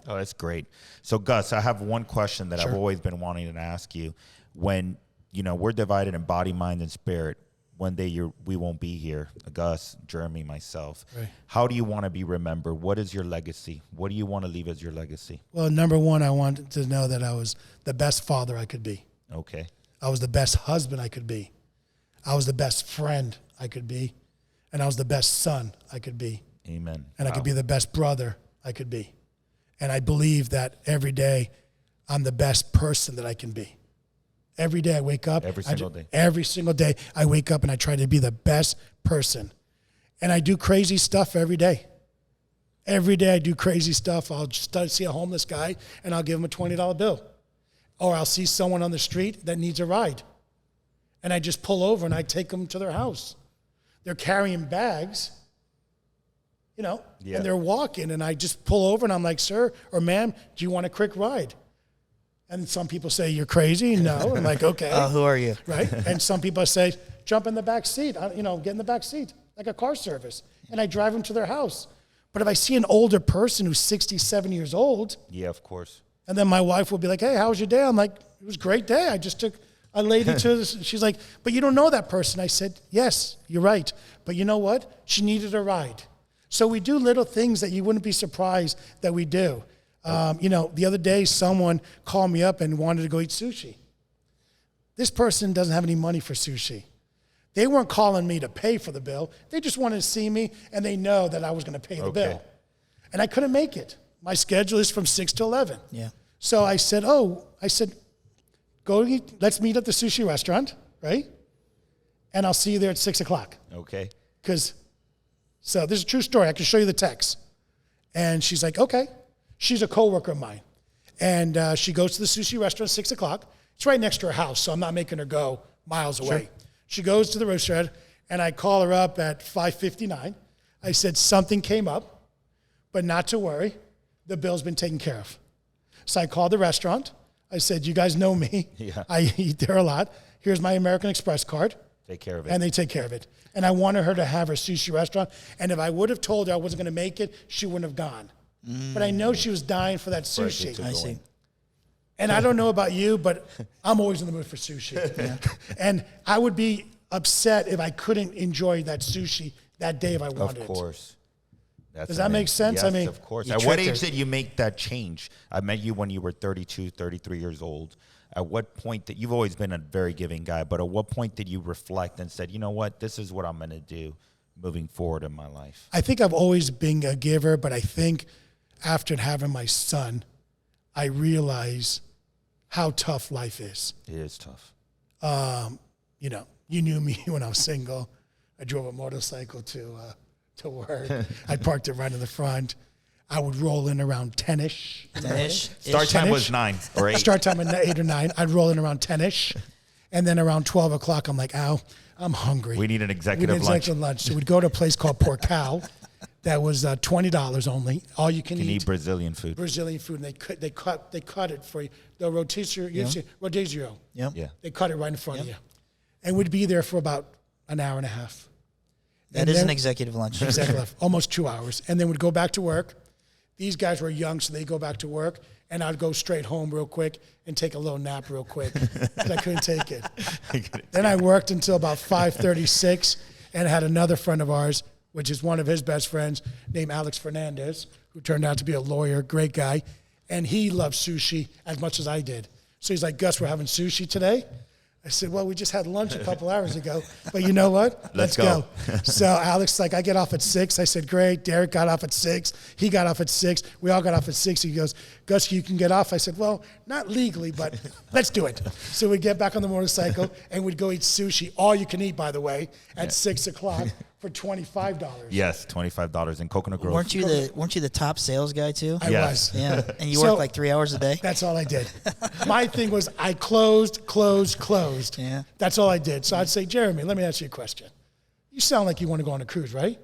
Speaker 1: that's great. So, Gus, I have one question that I've always been wanting to ask you. When we're divided in body, mind, and spirit. One day we won't be here, Gus, Jeremy, myself.
Speaker 4: Right.
Speaker 1: How do you want to be remembered? What is your legacy? What do you want to leave as your legacy?
Speaker 4: Well, number one, I wanted to know that I was the best father I could be.
Speaker 1: Okay.
Speaker 4: I was the best husband I could be. I was the best friend I could be. And I was the best son I could be.
Speaker 1: Amen.
Speaker 4: And I could be the best brother I could be. And I believe that every day I'm the best person that I can be. Every day I wake up.
Speaker 1: Every single day.
Speaker 4: Every single day I wake up and I try to be the best person. And I do crazy stuff every day. Every day I do crazy stuff. I'll just see a homeless guy and I'll give him a $20 bill. Or I'll see someone on the street that needs a ride. And I just pull over and I take them to their house. They're carrying bags, and they're walking. And I just pull over and I'm like, sir or ma'am, do you want a quick ride? And some people say, you're crazy. No. I'm like, okay.
Speaker 3: Who are you?
Speaker 4: Right? And some people say, jump in the back seat, get in the back seat, like a car service. And I drive them to their house. But if I see an older person who's 67 years old.
Speaker 1: Yeah, of course.
Speaker 4: And then my wife will be like, hey, how was your day? I'm like, it was a great day. I just took a lady to this. She's like, but you don't know that person. I said, yes, you're right. But you know what? She needed a ride. So we do little things that you wouldn't be surprised that we do. The other day, someone called me up and wanted to go eat sushi. This person doesn't have any money for sushi. They weren't calling me to pay for the bill. They just wanted to see me, and they know that I was going to pay the bill. And I couldn't make it. My schedule is from 6 to 11.
Speaker 3: Yeah.
Speaker 4: So I said, go eat. Let's meet at the sushi restaurant, right? And I'll see you there at 6 o'clock.
Speaker 1: Okay.
Speaker 4: So this is a true story. I can show you the text. And she's like, okay. She's a coworker of mine. And she goes to the sushi restaurant at 6 o'clock. It's right next to her house, so I'm not making her go miles away.
Speaker 1: Sure.
Speaker 4: She goes to the restaurant, and I call her up at 5:59. I said, something came up, but not to worry. The bill's been taken care of. So I called the restaurant. I said, you guys know me.
Speaker 1: Yeah.
Speaker 4: I eat there a lot. Here's my American Express card.
Speaker 1: Take care of it.
Speaker 4: And they take care of it. And I wanted her to have her sushi restaurant. And if I would have told her I wasn't going to make it, she wouldn't have gone. But I know she was dying for that sushi.
Speaker 3: I see.
Speaker 4: And I don't know about you, but I'm always in the mood for sushi. Yeah. And I would be upset if I couldn't enjoy that sushi that day if I wanted it.
Speaker 1: Of course.
Speaker 4: Does that make sense?
Speaker 1: Yes, of course. At what age did you make that change? I met you when you were 32, 33 years old. At what point you've always been a very giving guy, but at what point did you reflect and said, you know what, this is what I'm going to do moving forward in my life?
Speaker 4: I think I've always been a giver, but I think after having my son, I realize how tough life is.
Speaker 1: It is tough.
Speaker 4: You knew me when I was single. I drove a motorcycle to work. I parked it right in the front. I would roll in around 10-ish.
Speaker 3: 10-ish?
Speaker 1: Start time was 9 or 8.
Speaker 4: Start time at 8 or 9. I'd roll in around 10-ish. And then around 12 o'clock, I'm like, ow, I'm hungry.
Speaker 1: We need an executive lunch.
Speaker 4: So we'd go to a place called Porcal that was $20 only. All you can eat.
Speaker 1: Brazilian food.
Speaker 4: And they cut it for you. The rodizio.
Speaker 3: Yep.
Speaker 1: Yeah.
Speaker 4: They cut it right in front of you. And we'd be there for about an hour and a half.
Speaker 3: That is an executive lunch.
Speaker 4: Exactly. Almost 2 hours. And then we'd go back to work. These guys were young, so they go back to work. And I'd go straight home real quick and take a little nap real quick because I couldn't take it. Then I worked until about 5:36 and had another friend of ours, which is one of his best friends, named Alex Fernandez, who turned out to be a lawyer, great guy. And he loved sushi as much as I did. So he's like, Gus, we're having sushi today? I said, well, we just had lunch a couple hours ago, but you know what? Let's go. So Alex is like, I get off at 6. I said, great. Derek got off at 6. He got off at 6. We all got off at 6. He goes, Gus, you can get off. I said, well, not legally, but let's do it. So we'd get back on the motorcycle and we'd go eat sushi, all you can eat, by the way, at 6 o'clock for $25.
Speaker 1: Yes, $25 in Coconut Grove.
Speaker 3: Weren't you the top sales guy too?
Speaker 4: I was.
Speaker 3: Yeah, and you worked like 3 hours a day?
Speaker 4: That's all I did. My thing was I closed.
Speaker 3: Yeah.
Speaker 4: That's all I did. So I'd say, Jeremy, let me ask you a question. You sound like you want to go on a cruise, right?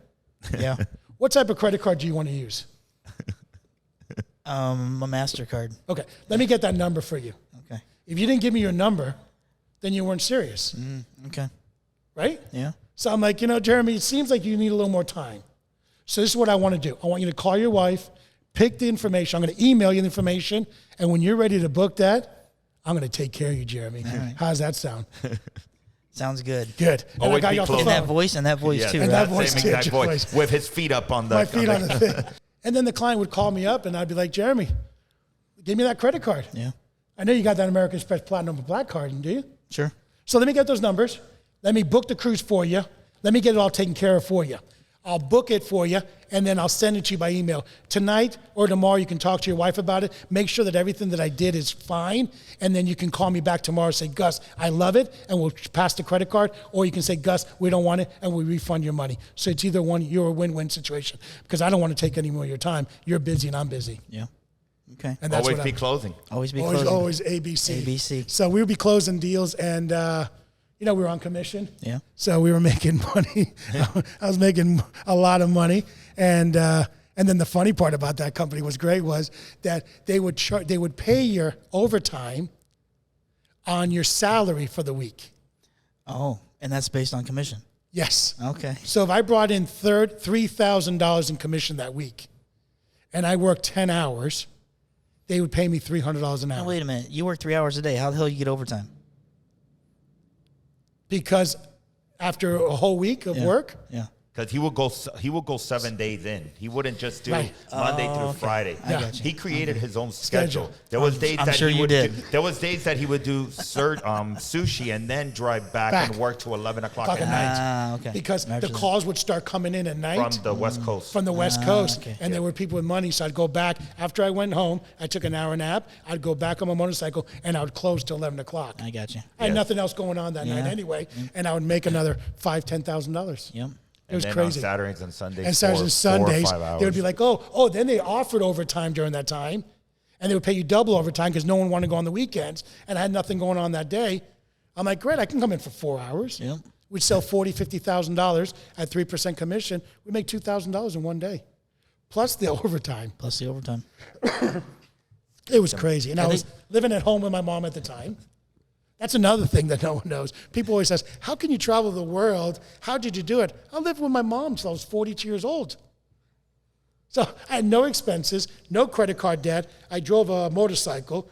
Speaker 3: Yeah.
Speaker 4: What type of credit card do you want to use?
Speaker 3: A MasterCard.
Speaker 4: Okay, let me get that number for you.
Speaker 3: Okay.
Speaker 4: If you didn't give me your number, then you weren't serious,
Speaker 3: Okay.
Speaker 4: right?
Speaker 3: Yeah.
Speaker 4: So I'm like, Jeremy, it seems like you need a little more time. So this is what I want to do. I want you to call your wife, pick the information. I'm going to email you the information, and when you're ready to book that, I'm going to take care of you, Jeremy.
Speaker 3: right.
Speaker 4: How's that sound?
Speaker 3: Sounds good.
Speaker 4: Good. And I
Speaker 1: Always
Speaker 4: got
Speaker 1: be
Speaker 4: you off the
Speaker 1: close.
Speaker 3: And that
Speaker 4: phone.
Speaker 3: voice and that voice too.
Speaker 4: And
Speaker 3: Right?
Speaker 4: that voice
Speaker 1: same
Speaker 4: too,
Speaker 1: exact
Speaker 4: your
Speaker 1: voice.
Speaker 4: voice.
Speaker 1: With his feet up on the
Speaker 4: My feet on the thing. And then the client would call me up and I'd be like, Jeremy, give me that credit card.
Speaker 3: Yeah.
Speaker 4: I know you got that American Express Platinum Black card, do you?
Speaker 3: Sure.
Speaker 4: So let me get those numbers. Let me book the cruise for you. Let me get it all taken care of for you. I'll book it for you, and then I'll send it to you by email. Tonight or tomorrow, you can talk to your wife about it. Make sure that everything that I did is fine, and then you can call me back tomorrow and say, Gus, I love it, and we'll pass the credit card. Or you can say, Gus, we don't want it, and we refund your money. So it's either one, you're a win-win situation, because I don't want to take any more of your time. You're busy, and I'm busy.
Speaker 3: Yeah. Okay.
Speaker 4: And that's
Speaker 1: Always
Speaker 4: what
Speaker 1: be closing.
Speaker 3: Always be closing.
Speaker 4: always ABC.
Speaker 3: ABC.
Speaker 4: So we would be closing deals, and we were on commission.
Speaker 3: Yeah.
Speaker 4: So we were making money. I was making a lot of money, and then the funny part about that company was that they would pay your overtime on your salary for the week.
Speaker 3: Oh, and that's based on commission.
Speaker 4: Yes.
Speaker 3: Okay.
Speaker 4: So if I brought in $3,000 in commission that week, and I worked 10 hours, they would pay me $300 an hour.
Speaker 3: Now, wait a minute. You work 3 hours a day. How the hell you get overtime?
Speaker 4: Because after a whole week of work,
Speaker 3: Yeah.
Speaker 1: Because he will go 7 days in. He wouldn't just do
Speaker 4: Right.
Speaker 1: Monday through Friday.
Speaker 3: I got you.
Speaker 1: He created his own schedule.
Speaker 4: Schedule.
Speaker 1: There was days
Speaker 3: I'm
Speaker 1: that
Speaker 3: sure
Speaker 1: he
Speaker 3: you
Speaker 1: would
Speaker 3: did.
Speaker 1: there was days that he would do sushi and then drive back and work to 11 o'clock at night
Speaker 3: Ah, okay.
Speaker 4: because the
Speaker 3: Imagine
Speaker 4: calls would start coming in at night.
Speaker 1: from the West Coast.
Speaker 4: From the West Coast,
Speaker 3: okay.
Speaker 4: and there were people with money, so I'd go back. After I went home, I took an hour nap. I'd go back on my motorcycle, and I would close till 11 o'clock.
Speaker 3: I got you.
Speaker 4: I had
Speaker 1: Yes.
Speaker 4: nothing else going on that night
Speaker 3: Yeah.
Speaker 4: anyway, and I would make another $10,000.
Speaker 3: Yep.
Speaker 4: It was
Speaker 1: and then
Speaker 4: crazy.
Speaker 1: on Saturdays and Sundays,
Speaker 4: And Saturdays and Sundays,
Speaker 1: 4 or 5 hours.
Speaker 4: they would be like, oh, then they offered overtime during that time, and they would pay you double overtime because no one wanted to go on the weekends, and I had nothing going on that day. I'm like, great, I can come in for 4 hours.
Speaker 3: Yep.
Speaker 4: We'd sell $50,000 at 3% commission. We make $2,000 in one day, plus the overtime.
Speaker 3: Plus the overtime.
Speaker 4: It was crazy. And I was living at home with my mom at the time. That's another thing that no one knows. People always ask, how can you travel the world? How did you do it? I lived with my mom till I was 42 years old. So I had no expenses, no credit card debt. I drove a motorcycle.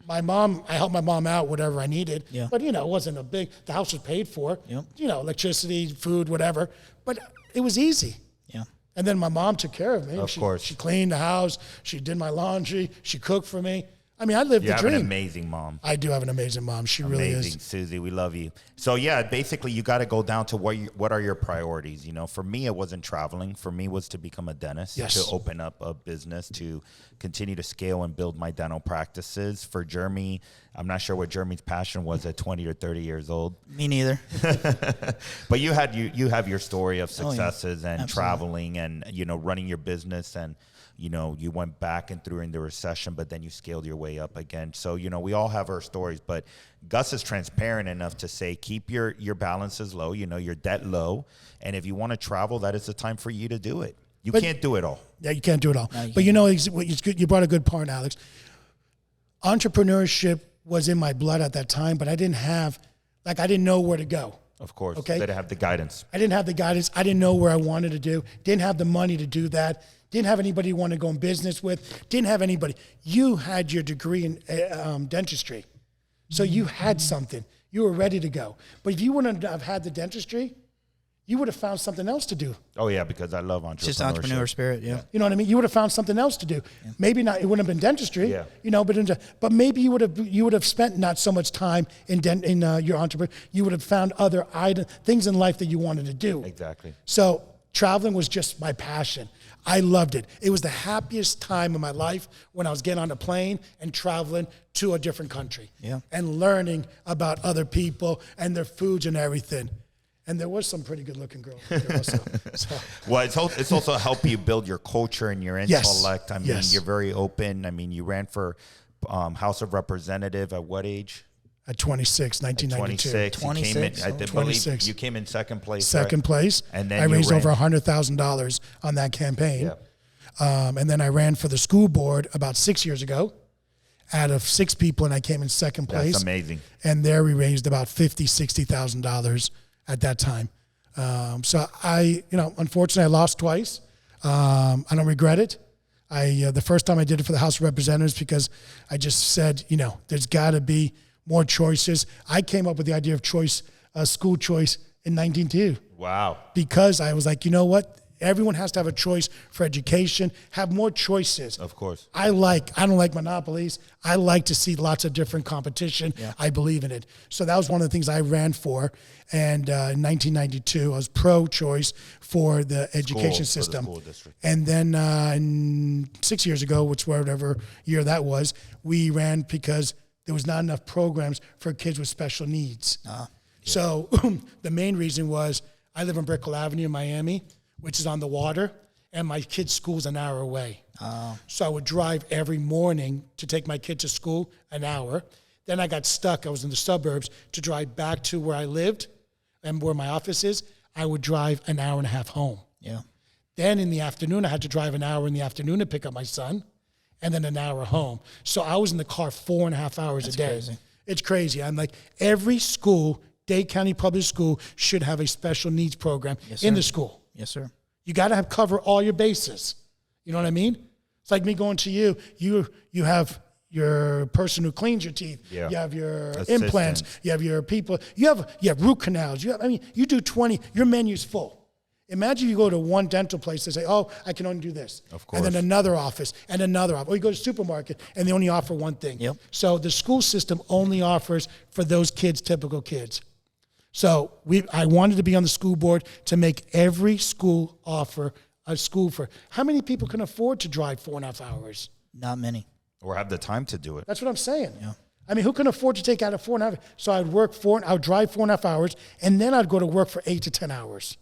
Speaker 4: I helped my mom out, whatever I needed.
Speaker 3: Yeah.
Speaker 4: But, it wasn't the house was paid for.
Speaker 3: Yep.
Speaker 4: Electricity, food, whatever. But it was easy.
Speaker 3: Yeah.
Speaker 4: And then my mom took care of me.
Speaker 1: Of course.
Speaker 4: She cleaned the house. She did my laundry. She cooked for me. I mean, I lived
Speaker 1: You
Speaker 4: the
Speaker 1: have
Speaker 4: dream.
Speaker 1: an amazing mom.
Speaker 4: I do have an amazing mom. She really
Speaker 1: Amazing,
Speaker 4: is.
Speaker 1: Susie. We love you. So yeah, basically, you got to go down to what are your priorities. For me, it wasn't traveling. For me, it was to become a dentist,
Speaker 4: Yes.
Speaker 1: to open up a business, to continue to scale and build my dental practices. For Jeremy, I'm not sure what Jeremy's passion was at 20 or 30 years old,
Speaker 3: Me neither.
Speaker 1: but you have your story of
Speaker 3: Oh, yeah.
Speaker 1: successes and
Speaker 3: Absolutely.
Speaker 1: traveling and running your business and. You went back and through in the recession, but then you scaled your way up again. So, we all have our stories, but Gus is transparent enough to say, keep your balances low, your debt low. And if you want to travel, that is the time for you to do it. You can't do it all.
Speaker 4: Yeah, you can't do it all.
Speaker 3: No, you
Speaker 4: But it's good. You brought a good point, Alex. Entrepreneurship was in my blood at that time, but I didn't know where to go.
Speaker 1: Of course.
Speaker 4: Okay.
Speaker 1: They have the guidance.
Speaker 4: I didn't have the guidance. I didn't know where I wanted to do. Didn't have the money to do that. Didn't have anybody you want to go in business with. Didn't have anybody. You had your degree in dentistry. So you had something. You were ready to go. But if you wouldn't have had the dentistry, you would have found something else to do.
Speaker 1: Oh, yeah, because I love entrepreneurship.
Speaker 3: Just entrepreneur spirit. Yeah.
Speaker 4: You know what I mean? You would have found something else to do. Yeah. Maybe not. It wouldn't have been dentistry.
Speaker 1: Yeah.
Speaker 4: But maybe you would have spent not so much time in your entrepreneur. You would have found other things in life that you wanted to do.
Speaker 1: Exactly.
Speaker 4: So traveling was just my passion. I loved it. It was the happiest time of my life when I was getting on a plane and traveling to a different country.
Speaker 3: Yeah.
Speaker 4: And learning about other people and their foods and everything. And there was some pretty good-looking girls there also. So.
Speaker 1: Well, it's also helped you build your culture and your intellect. I mean,
Speaker 4: Yes.
Speaker 1: you're very open. I mean, you ran for House of Representative at what age?
Speaker 4: At 26, 1992.
Speaker 1: 26. You came in,
Speaker 3: 26,
Speaker 1: I
Speaker 3: oh.
Speaker 1: believe
Speaker 4: 26.
Speaker 1: you came in second place.
Speaker 4: Second
Speaker 1: right?
Speaker 4: place.
Speaker 1: And then
Speaker 4: I
Speaker 1: you
Speaker 4: raised
Speaker 1: ran-
Speaker 4: over $100,000 on that campaign.
Speaker 1: Yeah.
Speaker 4: And then I ran for the school board about 6 years ago. Out of 6 people, and I came in second place.
Speaker 1: That's amazing.
Speaker 4: And there we raised about $50,000-$60,000 at that time. So unfortunately, I lost twice. I don't regret it. The first time I did it for the House of Representatives because I just said, there's got to be more choices. I came up with the idea of school choice in 1992.
Speaker 1: Wow.
Speaker 4: Because I was like, you know what? Everyone has to have a choice for education, have more choices.
Speaker 1: Of course.
Speaker 4: I don't like monopolies. I like to see lots of different competition. Yeah. I believe in it. So that was one of the things I ran for. And in 1992, I was pro-choice for the education system.
Speaker 1: For the school district.
Speaker 4: And then 6 years ago, whatever year that was, we ran because there was not enough programs for kids with special needs. So the main reason was I live on Brickell Avenue in Miami, which is on the water, and my kid's school's an hour away. So I would drive every morning to take my kid to school, an hour. Then I got stuck. I was in the suburbs to drive back to where I lived and where my office is. I would drive an hour and a half home.
Speaker 3: Yeah.
Speaker 4: Then in the afternoon, I had to drive an hour in the afternoon to pick up my son, and then an hour home. So I was in the car 4.5 hours a day.
Speaker 3: Crazy.
Speaker 4: It's crazy. I'm like, every school, Dade County Public School, should have a special needs program in the school.
Speaker 3: Yes, sir.
Speaker 4: You got to cover all your bases. You know what I mean? It's like me going to you. You have your person who cleans your teeth.
Speaker 1: Yeah.
Speaker 4: You have your
Speaker 1: Assistant.
Speaker 4: implants. You have your people. You have root canals. You do 20. Your menu's full. Imagine you go to one dental place and say, "Oh, I can only do this."
Speaker 1: Of course.
Speaker 4: And then another office and another office. Or you go to the supermarket and they only offer one thing.
Speaker 3: Yep.
Speaker 4: So the school system only offers for those kids, typical kids. So I wanted to be on the school board to make every school offer a school for. How many people can afford to drive 4.5 hours?
Speaker 3: Not many.
Speaker 1: Or have the time to do it.
Speaker 4: That's what I'm saying.
Speaker 3: Yeah.
Speaker 4: I mean, who can afford to take out a 4.5? So I would drive 4.5 hours, and then I'd go to work for 8 to 10 hours.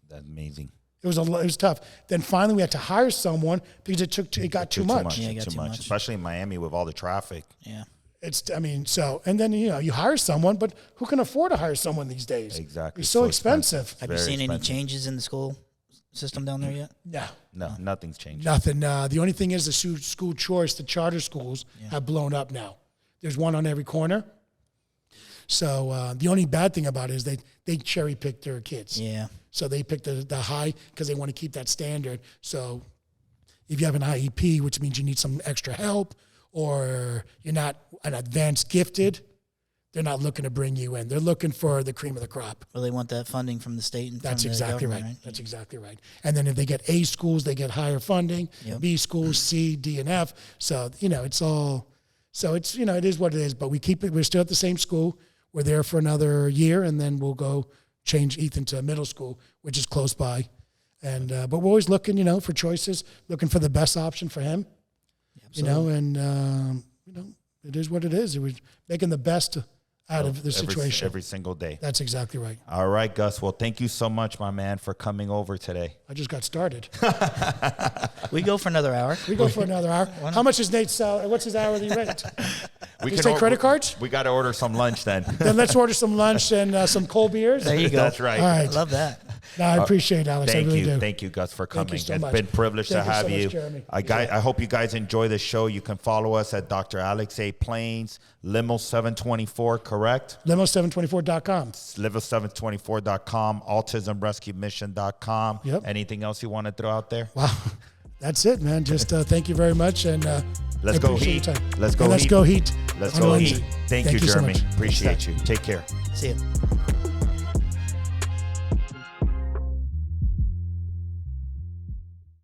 Speaker 1: That's amazing.
Speaker 4: It was tough. Then finally we had to hire someone because it got too much.
Speaker 3: Yeah, it got too much.
Speaker 1: Especially in Miami with all the traffic.
Speaker 3: Yeah.
Speaker 4: And then you hire someone, but who can afford to hire someone these days?
Speaker 1: Exactly.
Speaker 4: It's so expensive.
Speaker 3: Have you seen any changes in the school system down there yet?
Speaker 1: No, nothing's changed.
Speaker 4: Nothing. The only thing is the school choice, the charter schools have blown up now. There's one on every corner. So the only bad thing about it is they cherry pick their kids.
Speaker 3: Yeah.
Speaker 4: So they pick the high because they want to keep that standard. So if you have an IEP, which means you need some extra help, or you're not an advanced gifted, they're not looking to bring you in. They're looking for the cream of the crop.
Speaker 3: Well, they want that funding from the state and
Speaker 4: That's
Speaker 3: from the
Speaker 4: exactly right.
Speaker 3: government,
Speaker 4: That's exactly right. And then if they get A schools, they get higher funding.
Speaker 3: Yep.
Speaker 4: B schools, C, D, and F. So it's all. So it's it is what it is. But we keep it. We're still at the same school. We're there for another year, and then we'll go change Ethan to middle school, which is close by. And but we're always looking, for choices, looking for the best option for him.
Speaker 3: Absolutely.
Speaker 4: It is what it is. We're making the best out of the situation.
Speaker 1: Every single day.
Speaker 4: That's exactly right.
Speaker 1: All right, Gus. Well, thank you so much, my man, for coming over today.
Speaker 4: I just got started.
Speaker 3: We go for another hour.
Speaker 4: We go for another hour. How much is Nate's salary? What's his hourly rate?
Speaker 1: We
Speaker 4: can take credit cards?
Speaker 1: We got to order some lunch then.
Speaker 4: Then let's order some lunch and some cold beers.
Speaker 3: There you go.
Speaker 1: That's right.
Speaker 4: All right.
Speaker 3: I love that.
Speaker 4: No, I appreciate it, Alex. I really do.
Speaker 1: Thank you, Gus, for coming.
Speaker 4: you so
Speaker 1: It's
Speaker 4: much.
Speaker 1: been a privilege
Speaker 4: Thank
Speaker 1: to
Speaker 4: you so
Speaker 1: have
Speaker 4: much,
Speaker 1: you.
Speaker 4: Jeremy.
Speaker 1: I hope you guys enjoy the show. You can follow us at Dr. Alex A. Plains, Limo 724, correct?
Speaker 4: Limo724.com.
Speaker 1: Limo724.com, autismrescuemission.com.
Speaker 4: Yep.
Speaker 1: Anything else you want to throw out there?
Speaker 4: Wow. That's it, man. Just thank you very much. And
Speaker 1: Let's
Speaker 4: I
Speaker 1: go
Speaker 4: appreciate
Speaker 1: Heat.
Speaker 4: your time.
Speaker 1: Let's go
Speaker 4: And let's
Speaker 1: Heat.
Speaker 4: go Heat.
Speaker 1: Let's
Speaker 4: on
Speaker 1: go
Speaker 4: Wednesday.
Speaker 1: Heat. Thank you,
Speaker 4: so
Speaker 1: Jeremy.
Speaker 4: much.
Speaker 1: Appreciate you. Take care.
Speaker 3: See you.